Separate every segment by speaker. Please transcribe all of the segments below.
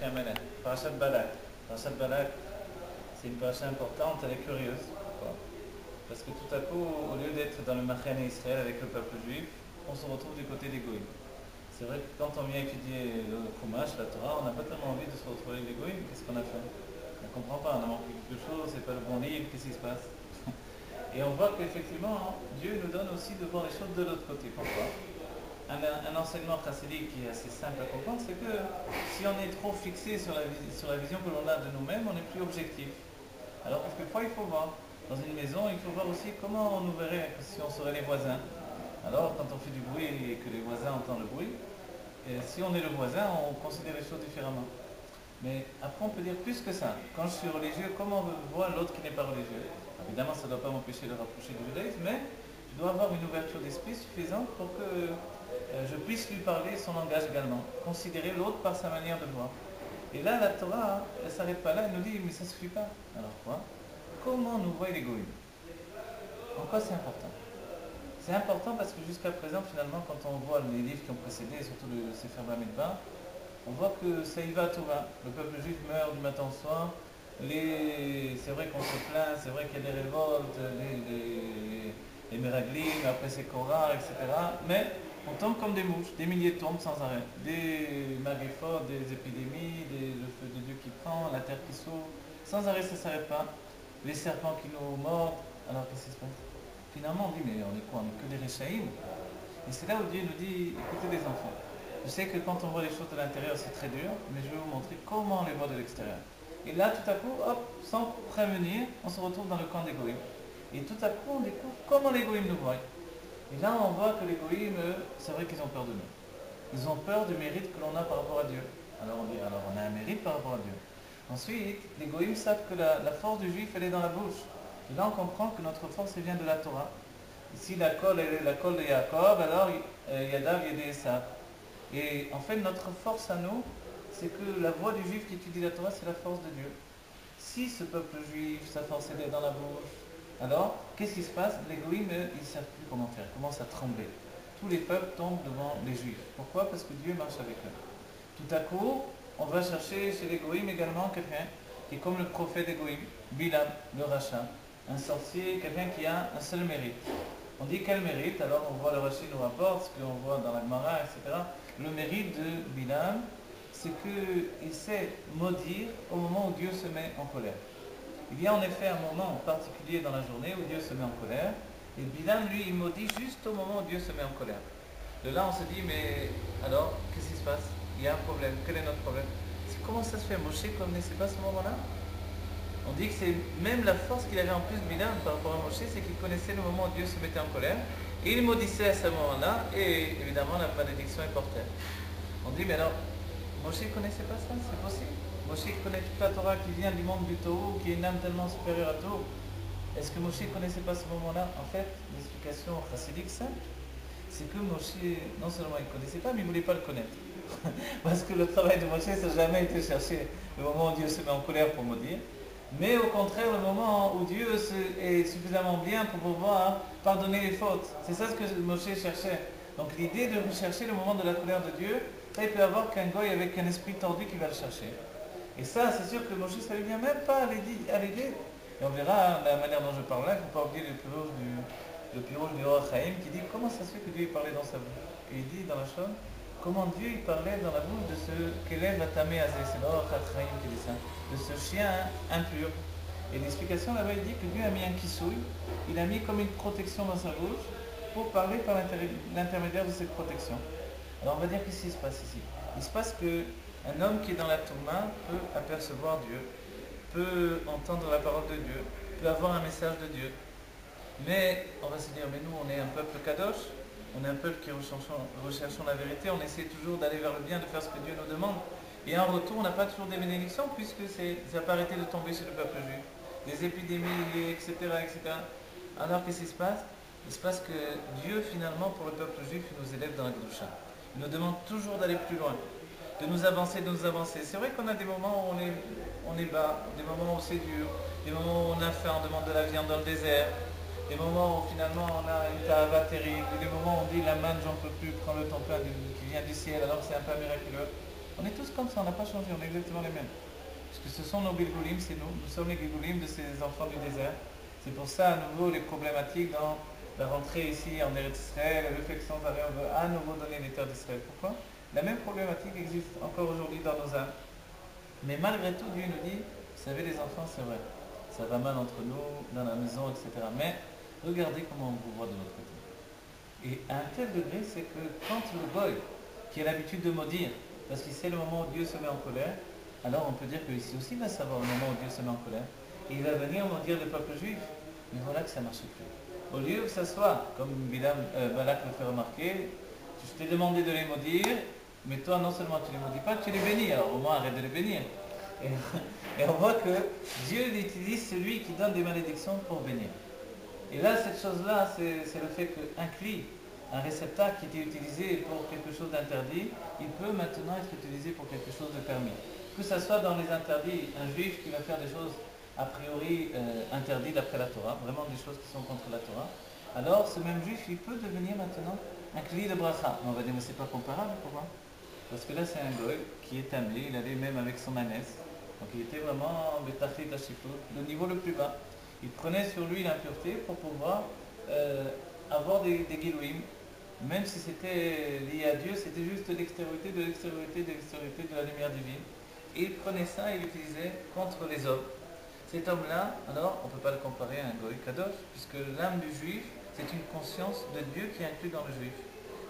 Speaker 1: Malachi Amalek. Parashat Balak. Parashat Balak, c'est une paracha importante, elle est curieuse. Pourquoi? Parce que tout à coup, au lieu d'être dans le Machéné Israël avec le peuple juif, on se retrouve du côté des Goïms. C'est vrai que quand on vient étudier le Chumash, la Torah, on n'a pas tellement envie de se retrouver avec les Goïms. Qu'est-ce qu'on a fait? On ne comprend pas, on a manqué quelque chose, c'est pas le bon livre, qu'est-ce qui se passe? Et on voit qu'effectivement, Dieu nous donne aussi de voir les choses de l'autre côté. Pourquoi? Un enseignement chassidique qui est assez simple à comprendre, c'est que si on est trop fixé sur la vision que l'on a de nous-mêmes, on n'est plus objectif. Alors quelquefois, il faut voir. Dans une maison, il faut voir aussi comment on nous verrait si on serait les voisins. Alors, quand on fait du bruit et que les voisins entendent le bruit, et si on est le voisin, on considère les choses différemment. Mais après, on peut dire plus que ça. Quand je suis religieux, comment on voit l'autre qui n'est pas religieux? Évidemment, ça ne doit pas m'empêcher de rapprocher du judaïsme, mais je dois avoir une ouverture d'esprit suffisante pour que je puisse lui parler son langage également. Considérer l'autre par sa manière de voir. Et là, la Torah, elle ne s'arrête pas là, elle nous dit, mais ça ne suffit pas. Alors quoi? Comment nous voit les goïms? En quoi c'est important? C'est important parce que jusqu'à présent, finalement, quand on voit les livres qui ont précédé, surtout le Sefer Bamidbar, on voit que ça y va, tout va. Le peuple juif meurt du matin au soir. C'est vrai qu'on se plaint, c'est vrai qu'il y a des révoltes, les Meraglim, après c'est Korah, etc. Mais on tombe comme des mouches, des milliers tombent sans arrêt. Des magéphores, des épidémies, le feu de Dieu qui prend, la terre qui s'ouvre. Sans arrêt, ça ne s'arrête pas. Les serpents qui nous mordent. Alors qu'est-ce qui se passe? Finalement, on dit, mais on est quoi? On est que des Réchaïm. Et c'est là où Dieu nous dit, écoutez les enfants. Je sais que quand on voit les choses de l'intérieur, c'est très dur, mais je vais vous montrer comment on les voit de l'extérieur. Et là, tout à coup, hop, sans prévenir, on se retrouve dans le camp des goïms. Et tout à coup, on découvre comment les goïms nous voient. Et là, on voit que les goïms, c'est vrai qu'ils ont peur de nous. Ils ont peur du mérite que l'on a par rapport à Dieu. Alors on dit, alors on a un mérite par rapport à Dieu. Ensuite, les goïms savent que la force du juif, elle est dans la bouche. Et là, on comprend que notre force, elle vient de la Torah. Ici, la colle, elle est la colle de Yaakov, alors Yadav, Yadé, Esav. Et en fait, notre force à nous, c'est que la voix du juif qui étudie la Torah, c'est la force de Dieu. Si ce peuple juif, sa force est dans la bouche, alors, qu'est-ce qui se passe? Les goïms, ils ne savent plus comment faire, ils commencent à trembler. Tous les peuples tombent devant les juifs. Pourquoi? Parce que Dieu marche avec eux. Tout à coup, on va chercher chez les goïms également quelqu'un qui est comme le prophète des goïms, Bilam, le rachat, un sorcier, quelqu'un qui a un seul mérite. On dit quel mérite? Alors on voit le Rashi nous rapporte, ce qu'on voit dans la Gemara, etc. Le mérite de Bilam, c'est qu'il sait maudire au moment où Dieu se met en colère. Il y a en effet un moment particulier dans la journée où Dieu se met en colère, et Bilam, lui, il maudit juste au moment où Dieu se met en colère. De là, on se dit, mais alors, qu'est-ce qui se passe? Il y a un problème. Quel est notre problème? Comment ça se fait? Moshe ne connaissait pas ce moment-là? On dit que c'est même la force qu'il avait en plus Bilam par rapport à Moshe, c'est qu'il connaissait le moment où Dieu se mettait en colère, et il maudissait à ce moment-là, et évidemment la malédiction est portée. On dit, mais alors, Moshe ne connaissait pas ça? C'est possible? Moshe connaît toute la Torah qui vient du monde du Tohu, qui est une âme tellement supérieure à Tohu. Est-ce que Moshe ne connaissait pas ce moment-là? En fait, l'explication chassidique simple, c'est que Moshe, non seulement il ne connaissait pas, mais il ne voulait pas le connaître. Parce que le travail de Moshe, ça n'a jamais été chercher le moment où Dieu se met en colère pour maudire, mais au contraire, le moment où Dieu est suffisamment bien pour pouvoir pardonner les fautes. C'est ça ce que Moshe cherchait. Donc l'idée de rechercher le moment de la colère de Dieu, ça il peut avoir qu'un goy avec un esprit tordu qui va le chercher. Et ça, c'est sûr que Moshe, ça ne lui vient même pas à l'aider. Et on verra la manière dont je parle là, il ne faut pas oublier le pirouge du Or Chaim qui dit comment ça se fait que Dieu parlait dans sa bouche. Et il dit dans la Shon, comment Dieu il parlait dans la bouche de ce qu'élève la Tamé Azé, c'est l'Or Chaim qui dit ça, de ce chien impur. Et l'explication là-bas, il dit que Dieu a mis un kissouille, il a mis comme une protection dans sa bouche pour parler par l'intermédiaire de cette protection. Alors on va dire qu'est-ce qui se passe ici? Il se passe qu'un homme qui est dans la tourma peut apercevoir Dieu, peut entendre la parole de Dieu, peut avoir un message de Dieu. Mais on va se dire, mais nous on est un peuple kadosh, on est un peuple qui recherchons la vérité, on essaie toujours d'aller vers le bien, de faire ce que Dieu nous demande. Et en retour, on n'a pas toujours des bénédictions puisque ça n'a pas arrêté de tomber chez le peuple juif. Des épidémies, etc., etc. Alors qu'est-ce qui se passe? Il se passe que Dieu, finalement, pour le peuple juif, il nous élève dans la Gdusha. Il nous demande toujours d'aller plus loin, de nous avancer, de nous avancer. C'est vrai qu'on a des moments où on est bas, des moments où c'est dur, des moments où on a faim, on demande de la viande dans le désert, des moments où finalement on a une tahava terrible, des moments où on dit la manne, j'en peux plus, prends le temps plein qui vient du ciel, alors que c'est un peu miraculeux. On est tous comme ça, on n'a pas changé, on est exactement les mêmes. Parce que ce sont nos Gilgulim, c'est nous, nous sommes les Gilgulim de ces enfants du désert. C'est pour ça, à nouveau, les problématiques dans la rentrée ici en Eretz Israël, le fait que sans arrêt on veut à nouveau donner les terres d'Israël. Pourquoi? La même problématique existe encore aujourd'hui dans nos âmes. Mais malgré tout, Dieu nous dit, vous savez les enfants, c'est vrai, ça va mal entre nous, dans la maison, etc. Mais regardez comment on vous voit de l'autre côté. Et à un tel degré, c'est que quand le boy, qui a l'habitude de maudire, parce qu'il sait le moment où Dieu se met en colère, alors on peut dire que ici aussi il va savoir le moment où Dieu se met en colère, et il va venir maudire le peuple juif. Mais voilà que ça ne marche plus. Au lieu que ça soit, comme Balak le fait remarquer, je t'ai demandé de les maudire, mais toi non seulement tu ne les maudis pas, tu les bénis, alors au moins arrête de les bénir. Et on voit que Dieu utilise celui qui donne des malédictions pour bénir. Et là, cette chose-là, c'est le fait qu'un cli, un réceptacle qui était utilisé pour quelque chose d'interdit, il peut maintenant être utilisé pour quelque chose de permis. Que ce soit dans les interdits, un juif qui va faire des choses a priori interdites d'après la Torah, vraiment des choses qui sont contre la Torah, alors ce même juif, il peut devenir maintenant un cli de bracha. On va dire, mais c'est pas comparable, pourquoi? Parce que là, c'est un goy qui est tamé, il allait même avec son ânesse, donc il était vraiment le niveau le plus bas. Il prenait sur lui l'impureté pour pouvoir avoir des guilouim, même si c'était lié à Dieu, c'était juste l'extériorité de l'extériorité de l'extériorité de la lumière divine. Et il prenait ça et l'utilisait contre les hommes. Cet homme-là, alors, on ne peut pas le comparer à un goy kadosh, puisque l'âme du juif, c'est une conscience de Dieu qui est inclue dans le juif.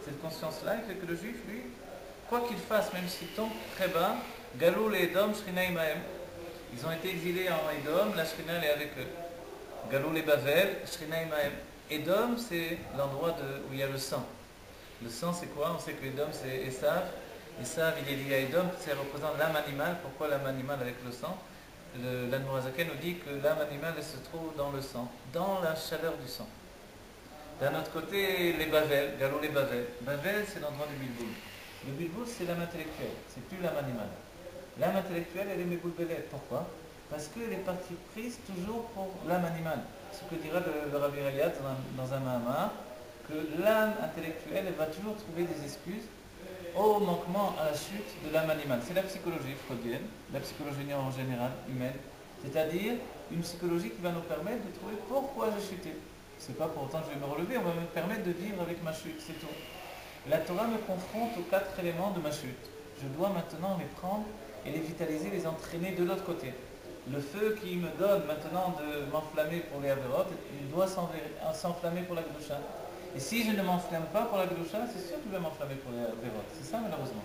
Speaker 1: Cette conscience-là, il fait que le juif, lui, quoi qu'il fasse, même s'il tombe très bas, Galou les Edom, Shrina Imaem. Ils ont été exilés en Edom, la Shrina elle est avec eux. Galou les Bavel, Shrina Imaem. Edom, c'est l'endroit où il y a le sang. Le sang, c'est quoi? On sait que Edom, c'est Esav. Esav, il est lié à Edom, ça représente l'âme animale. Pourquoi l'âme animale avec le sang? L'Anmorazaken nous dit que l'âme animale elle se trouve dans le sang, dans la chaleur du sang. D'un autre côté, les Bavel, Galou les Bavel. Bavel, c'est l'endroit du Bilboul. Le Bilboul, c'est l'âme intellectuelle, c'est plus l'âme animale. L'âme intellectuelle, elle est Méboulbelet. Pourquoi? Parce qu'elle est partie prise toujours pour l'âme animale. Ce que dira le Rabbi Rayat dans un Mahamar, que l'âme intellectuelle, elle va toujours trouver des excuses au manquement à la chute de l'âme animale. C'est la psychologie freudienne, la psychologie en général, humaine, c'est-à-dire une psychologie qui va nous permettre de trouver pourquoi j'ai chuté. C'est pas pour autant que je vais me relever, on va me permettre de vivre avec ma chute, c'est tout. La Torah me confronte aux 4 éléments de ma chute. Je dois maintenant les prendre et les vitaliser, les entraîner de l'autre côté. Le feu qui me donne maintenant de m'enflammer pour les avérotes, il doit s'enflammer pour la gdoucha. Et si je ne m'enflamme pas pour la gdoucha, c'est sûr que je vais m'enflammer pour les avérotes. C'est ça malheureusement.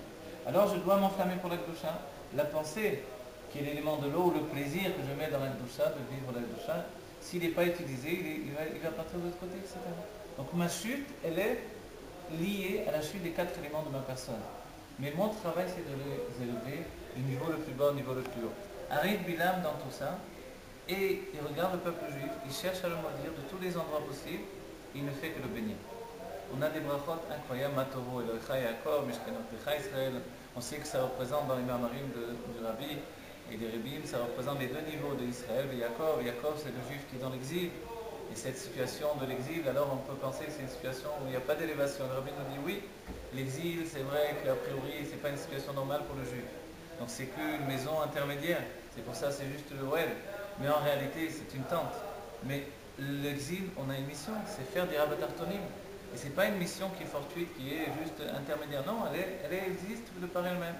Speaker 1: Alors je dois m'enflammer pour la gdoucha. La pensée, qui est l'élément de l'eau, ou le plaisir que je mets dans la gdoucha, de vivre la gdoucha, s'il n'est pas utilisé, il va partir de l'autre côté, etc. Donc ma chute, elle est liée à la chute des 4 éléments de ma personne. Mais mon travail, c'est de les élever du niveau le plus bas au niveau le plus haut. Arrive Bilam dans tout ça, et il regarde le peuple juif, il cherche à le maudire de tous les endroits possibles, il ne fait que le bénir. On a des brachot incroyables, Matovo, Elohecha Yaakov, Mishkenotecha Israël. On sait que ça représente dans les mamarim du Rabbi et des Rébim, ça représente les 2 niveaux de Israël et Yaakov. Yaakov, c'est le juif qui est dans l'exil. Et cette situation de l'exil, alors on peut penser que c'est une situation où il n'y a pas d'élévation. Le Rabbi nous dit oui, l'exil, c'est vrai qu'a priori, ce n'est pas une situation normale pour le juif. Donc c'est qu'une maison intermédiaire. C'est pour ça c'est juste le Well. Mais en réalité, c'est une tente. Mais l'exil, on a une mission, c'est faire des rabatartonim. Et ce n'est pas une mission qui est fortuite, qui est juste intermédiaire. Non, elle existe de par elle-même.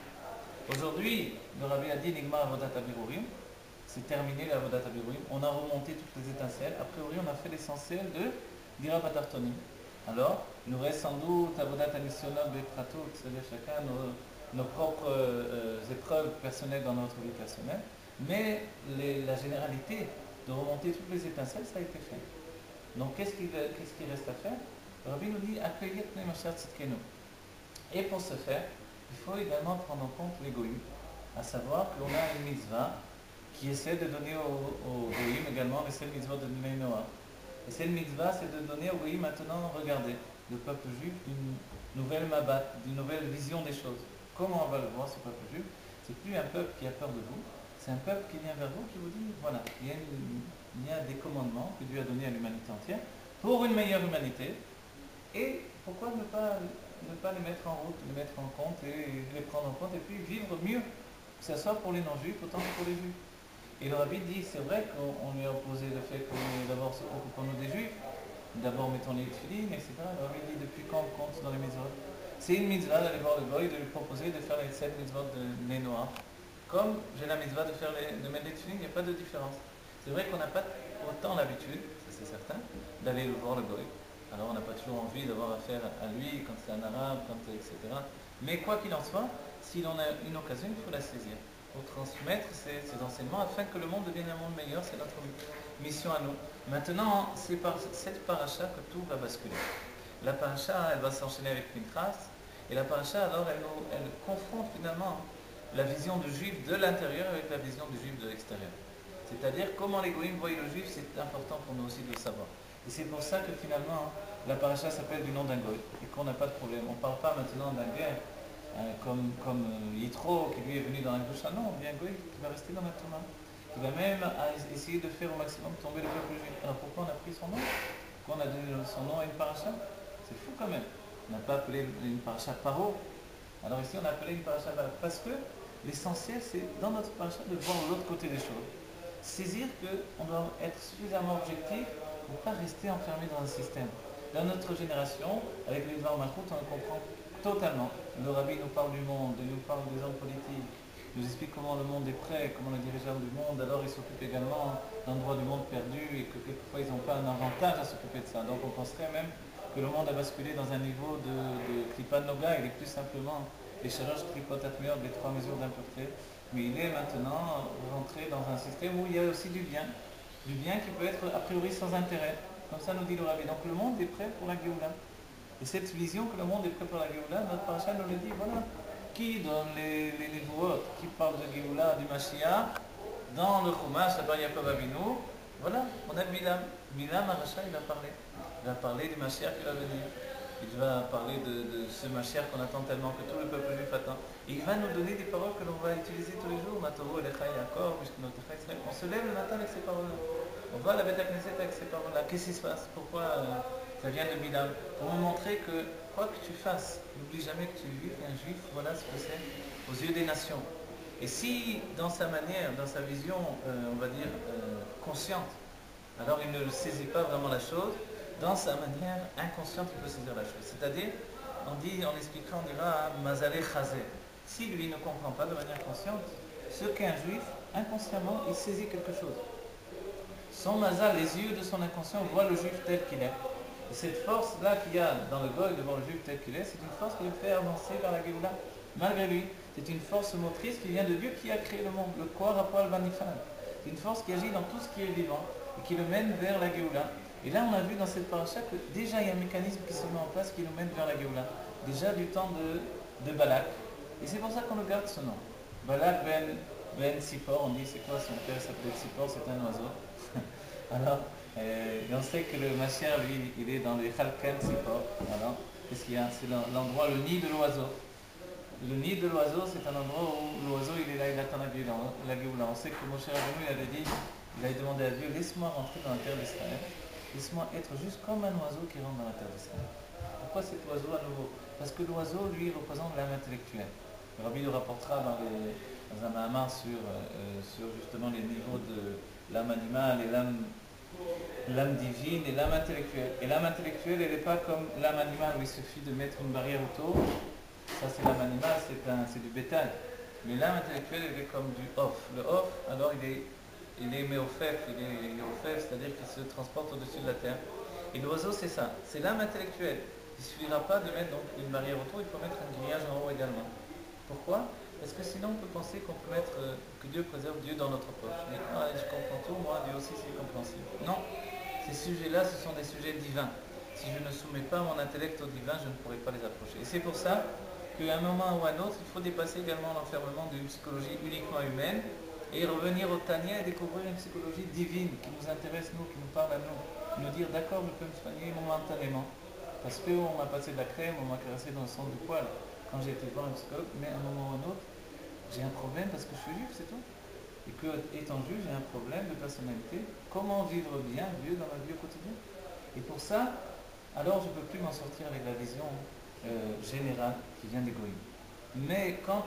Speaker 1: Aujourd'hui, le Rabbi a dit Nigmar Avodat Abirurim. C'est terminé la Avodat Abirurim. On a remonté toutes les étincelles. A priori, on a fait l'essentiel de Dirabatartonim. Alors, il nous reste sans doute Avodat Anisionam Bepratout, c'est-à-dire chacun nos propres épreuves personnelles dans notre vie personnelle. Mais la généralité de remonter toutes les étincelles, ça a été fait. Donc, qu'est-ce qui reste à faire? Le Rabbi nous dit accueillir les Mashiach Tzidkenu. Et pour ce faire, il faut également prendre en compte les goïms, à savoir qu'on a une mitzvah qui essaie de donner aux goïms également, mais c'est le mitzvah de Bnei Noach. Et cette mitzvah, c'est de donner aux goïms maintenant, regardez, le peuple juif, d'une nouvelle mabat, d'une nouvelle vision des choses. Comment on va le voir, ce peuple juif? C'est plus un peuple qui a peur de vous, c'est un peuple qui vient vers vous, qui vous dit, voilà, il y a des commandements que Dieu a donnés à l'humanité entière pour une meilleure humanité. Et pourquoi ne ne pas les mettre en route, les mettre en compte et les prendre en compte et puis vivre mieux, que ce soit pour les non-juifs autant que pour les juifs. Et le rabbi dit, c'est vrai qu'on lui a opposé le fait que d'abord occupons-nous des juifs, d'abord mettons les tefilines, etc. Le rabbi dit, depuis quand on compte dans les mitzvot? C'est une mitzvah d'aller voir le goy, de lui proposer de faire les 7 mitzvot de Nénoa. Comme j'ai la mitzvah de mettre les tefilines, il n'y a pas de différence. C'est vrai qu'on n'a pas autant l'habitude, ça c'est certain, d'aller le voir le goy. Alors on n'a pas toujours envie d'avoir affaire à lui quand c'est un arabe, etc. Mais quoi qu'il en soit, s'il en a une occasion, il faut la saisir pour transmettre ces enseignements afin que le monde devienne un monde meilleur. C'est notre mission à nous. Maintenant, c'est par cette paracha que tout va basculer. La paracha, elle va s'enchaîner avec Pinchas, et la paracha, alors, elle confronte finalement la vision du juif de l'intérieur avec la vision du juif de l'extérieur. C'est-à-dire comment les goïms voient le juif, c'est important pour nous aussi de le savoir. Et c'est pour ça que finalement, la paracha s'appelle du nom d'un goy, et qu'on n'a pas de problème. On ne parle pas maintenant d'un guerre comme Yitro, qui lui est venu dans la Gdusha. Non, bien goy qui va rester dans la Torah, qui va même essayer de faire au maximum tomber le peuple juif. Alors pourquoi on a pris son nom? Pourquoi on a donné son nom à une paracha? C'est fou quand même. On n'a pas appelé une paracha Paro. Alors ici on a appelé une paracha Balak. Parce que l'essentiel c'est dans notre paracha de voir l'autre côté des choses. Saisir qu'on doit être suffisamment objectif pour ne pas rester enfermé dans un système. Dans notre génération, avec les Dvar Malchut, on le comprend totalement. Le rabbi nous parle du monde, il nous parle des hommes politiques, il nous explique comment le monde est prêt, comment le dirigeant du monde, alors il s'occupe également d'un droit du monde perdu et que quelquefois ils n'ont pas un avantage à s'occuper de ça. Donc on penserait même que le monde a basculé dans un niveau de Klipat Noga, il est plus simplement les charges Klipot Atmeot, les 3 mesures d'impureté, mais il est maintenant rentré dans un système où il y a aussi du bien qui peut être a priori sans intérêt, comme ça nous dit le rabbi. Donc le monde est prêt pour la Géoula. Et cette vision que le monde est prêt pour la Géoula, notre paracha nous le dit, voilà. Qui donne les Névuot, qui parle de Géoula, du Mashiach, dans le Chumash, à Yaakov Avinu, voilà, on a Bilam. Bilam, Aracha, il va parler du Mashiach qui va venir. Il va parler de ce Mashiach qu'on attend tellement, que tout le peuple juif attend. Et il va nous donner des paroles que l'on va utiliser tous les jours. Matoro, Elecha, Yaakov, on se lève le matin avec ces paroles-là. On va à la Beth Knesset avec ces paroles-là. Qu'est-ce qui se passe? Pourquoi ça vient de Bilam? Pour me montrer que, quoi que tu fasses, n'oublie jamais que tu es juif et un juif, voilà ce que c'est aux yeux des nations. Et si, dans sa manière, dans sa vision, on va dire, consciente, alors il ne saisit pas vraiment la chose, dans sa manière inconsciente, il peut saisir la chose. C'est-à-dire, on expliquera, on dira Mazalé Chazé. Si lui ne comprend pas de manière consciente, ce qu'est un juif, inconsciemment, il saisit quelque chose. Son mazal, les yeux de son inconscient voient le juif tel qu'il est. Et cette force-là qu'il y a dans le goy de voir le juif tel qu'il est, c'est une force qui le fait avancer vers la Géoula, malgré lui. C'est une force motrice qui vient de Dieu qui a créé le monde, le corps à poil banifal. C'est une force qui agit dans tout ce qui est vivant et qui le mène vers la Géoula. Et là, on a vu dans cette paracha que déjà il y a un mécanisme qui se met en place qui nous mène vers la Géoula. Déjà du temps de Balak. Et c'est pour ça qu'on le garde ce nom. Balak ben Sipor, on dit c'est quoi son père s'appelait Sipor, c'est un oiseau. Alors, on sait que le Mashiach, lui, il est dans les Chalken Sipor. Alors, qu'est-ce qu'il y a? C'est l'endroit, le nid de l'oiseau. Le nid de l'oiseau, c'est un endroit où l'oiseau, il est là, il attend la Géoula. On sait que Moshe Rabbeinu, il avait dit, il avait demandé à Dieu, laisse-moi rentrer dans la terre d'Israël. Laisse-moi être juste comme un oiseau qui rentre dans la terre d'Israël. Pourquoi cet oiseau à nouveau? Parce que l'oiseau, lui, représente l'âme intellectuelle. Le rabbi le rapportera dans un mahamar sur justement les niveaux de l'âme animale et l'âme divine et l'âme intellectuelle. Et l'âme intellectuelle, elle n'est pas comme l'âme animale où il suffit de mettre une barrière autour. Ça, c'est l'âme animale, c'est du bétail. Mais l'âme intellectuelle, elle est comme du off. Le off, alors, il est méophèf, c'est-à-dire qu'il se transporte au-dessus de la terre. Et l'oiseau, c'est ça, c'est l'âme intellectuelle. Il ne suffira pas de mettre donc une barrière autour, il faut mettre un grillage en haut également. Pourquoi? Parce que sinon on peut penser qu'on peut mettre, que Dieu préserve Dieu dans notre poche. Mais je comprends tout, moi Dieu aussi c'est compréhensible. Non, ces sujets-là, ce sont des sujets divins. Si je ne soumets pas mon intellect au divin, je ne pourrai pas les approcher. Et c'est pour ça qu'à un moment ou à un autre, il faut dépasser également l'enfermement d'une psychologie uniquement humaine et revenir au Tania et découvrir une psychologie divine qui nous intéresse, nous, qui nous parle à nous. Nous dire, d'accord, je peux me soigner momentanément, parce qu'on m'a passé de la crème, on m'a caressé dans le centre du poil quand j'ai été voir un psychologue, mais à un moment ou à un autre, j'ai un problème parce que je suis juif, c'est tout. Et que, étant juif, j'ai un problème de personnalité. Comment vivre bien Dieu dans ma vie au quotidien? Et pour ça, alors je ne peux plus m'en sortir avec la vision générale qui vient des goïms. Mais quand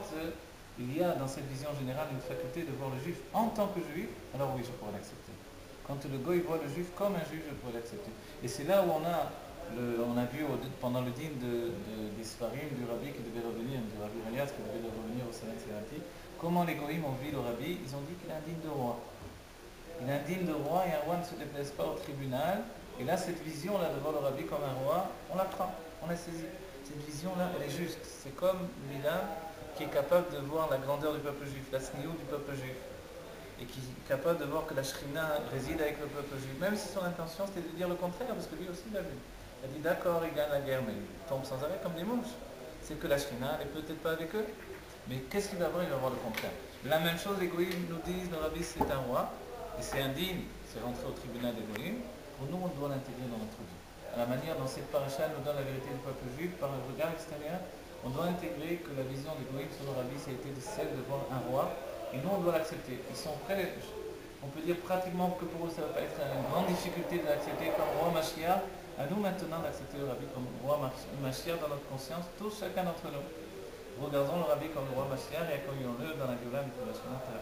Speaker 1: il y a dans cette vision générale une faculté de voir le juif en tant que juif, alors oui, je pourrais l'accepter. Quand le goy voit le juif comme un juif, je pourrais l'accepter. Et c'est là où on a vu pendant le dîme des Sfarim, du rabbi qui devait revenir, du rabbi Elias qui devait revenir au Sénat Sérati, comment les goïms ont vu le rabbi. Ils ont dit qu'il est un digne de roi. Il est un digne de roi et un roi ne se déplace pas au tribunal. Et là, cette vision-là de voir le rabbi comme un roi, on la prend, on la saisit. Cette vision-là, elle est juste. C'est comme Milan qui est capable de voir la grandeur du peuple juif, la sniou du peuple juif. Et qui est capable de voir que la Shrina réside avec le peuple juif, même si son intention c'était de dire le contraire, parce que lui aussi l'a vu. Il a dit d'accord, il gagne la guerre, mais il tombe sans arrêt comme des mouches. C'est que la Shrina n'est peut-être pas avec eux, mais qu'est-ce qu'il va voir? Il va voir le contraire. La même chose, les goïms nous disent, le rabbi c'est un roi, et c'est indigne, c'est rentré au tribunal des goïms. Pour nous, on doit l'intégrer dans notre vie. À la manière dont cette paracha nous donne la vérité du peuple juif par un regard extérieur, on doit intégrer que la vision des goïms sur le rabbi, c'était celle de voir un roi. Et nous, on doit l'accepter. Ils sont prêts, on peut dire pratiquement que pour eux, ça ne va pas être une grande difficulté de l'accepter comme roi Mashiach. À nous maintenant d'accepter le rabbi comme roi Mashiach dans notre conscience, tous, chacun d'entre nous. Regardons le rabbi comme le roi Mashiach et accueillons-le dans la Géoula de la Shana Terra.